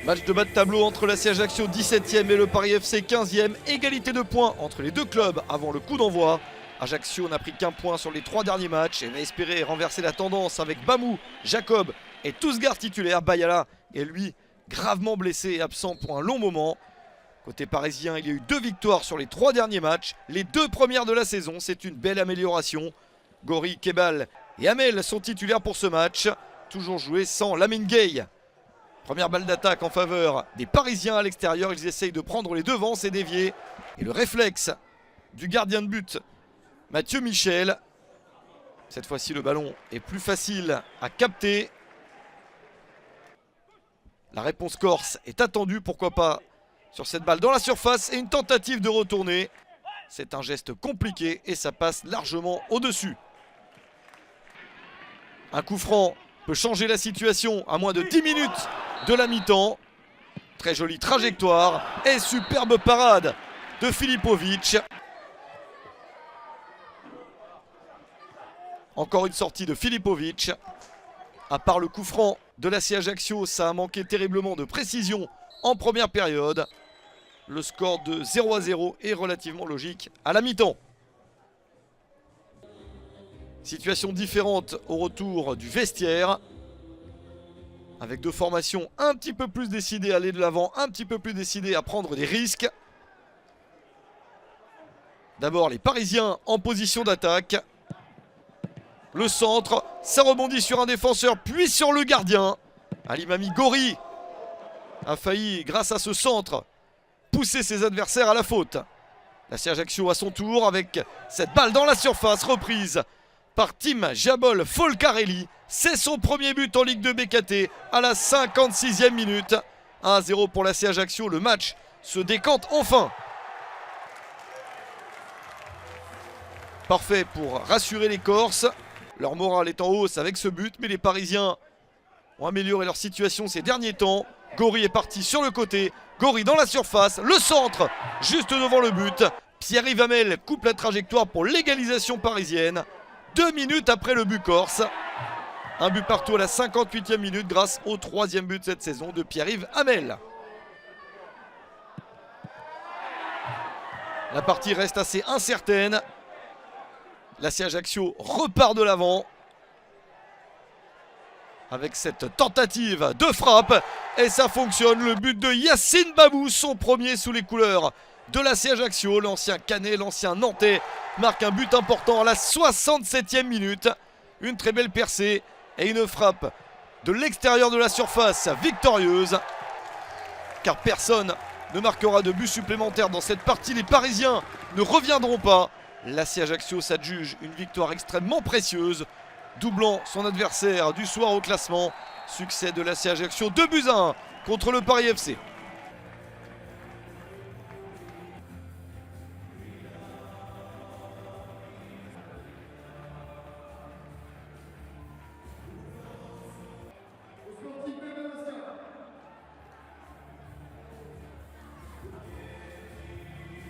Match de bas de tableau entre l'AC Ajaccio 17e et le Paris FC 15e. Égalité de points entre les deux clubs avant le coup d'envoi. Ajaccio n'a pris qu'un point sur les 3 derniers matchs et va espérer renverser la tendance avec Bamou, Jacob et Tousgar titulaire. Bayala est lui gravement blessé et absent pour un long moment. Côté parisien, il y a eu 2 victoires sur les 3 derniers matchs. Les 2 premières de la saison, c'est une belle amélioration. Gori, Kebal et Amel sont titulaires pour ce match. Toujours joué sans Lamine Gueye. Première balle d'attaque en faveur des Parisiens à l'extérieur. Ils essayent de prendre les devants, c'est dévié. Et le réflexe du gardien de but, Mathieu Michel. Cette fois-ci, le ballon est plus facile à capter. La réponse corse est attendue, pourquoi pas, sur cette balle dans la surface. Et une tentative de retourner. C'est un geste compliqué et ça passe largement au-dessus. Un coup franc peut changer la situation à moins de 10 minutes de la mi-temps. Très jolie trajectoire et superbe parade de Filipovic. Encore une sortie de Filipovic. À part le coup franc de l'AC Ajaccio, ça a manqué terriblement de précision en première période. Le score de 0-0 est relativement logique à la mi-temps. Situation différente au retour du vestiaire. Avec 2 formations un petit peu plus décidées à aller de l'avant, un petit peu plus décidées à prendre des risques. D'abord les Parisiens en position d'attaque. Le centre, ça rebondit sur un défenseur, puis sur le gardien. Ali Mami Gori a failli, grâce à ce centre, pousser ses adversaires à la faute. L'AC Ajaccio à son tour avec cette balle dans la surface, reprise par Tim Jabol Folcarelli. C'est son premier but en Ligue 2 BKT à la 56e minute. 1-0 pour l'AC Ajaccio. Le match se décante enfin. Parfait pour rassurer les Corses. Leur morale est en hausse avec ce but, mais les Parisiens ont amélioré leur situation ces derniers temps. Gori est parti sur le côté. Gori dans la surface. Le centre juste devant le but. Pierre-Yves Hamel coupe la trajectoire pour l'égalisation parisienne. 2 minutes après le but corse. Un but partout à la 58e minute grâce au 3e but de cette saison de Pierre-Yves Hamel. La partie reste assez incertaine. L'AC Ajaccio repart de l'avant. Avec cette tentative de frappe. Et ça fonctionne. Le but de Yacine Babou, son premier sous les couleurs de l'AC Ajaccio. L'ancien Canet, l'ancien Nantais, marque un but important à la 67e minute. Une très belle percée et une frappe de l'extérieur de la surface victorieuse. Car personne ne marquera de but supplémentaire dans cette partie. Les Parisiens ne reviendront pas. L'AC Ajaccio s'adjuge une victoire extrêmement précieuse, doublant son adversaire du soir au classement. Succès de l'AC Ajaccio 2-1 contre le Paris FC.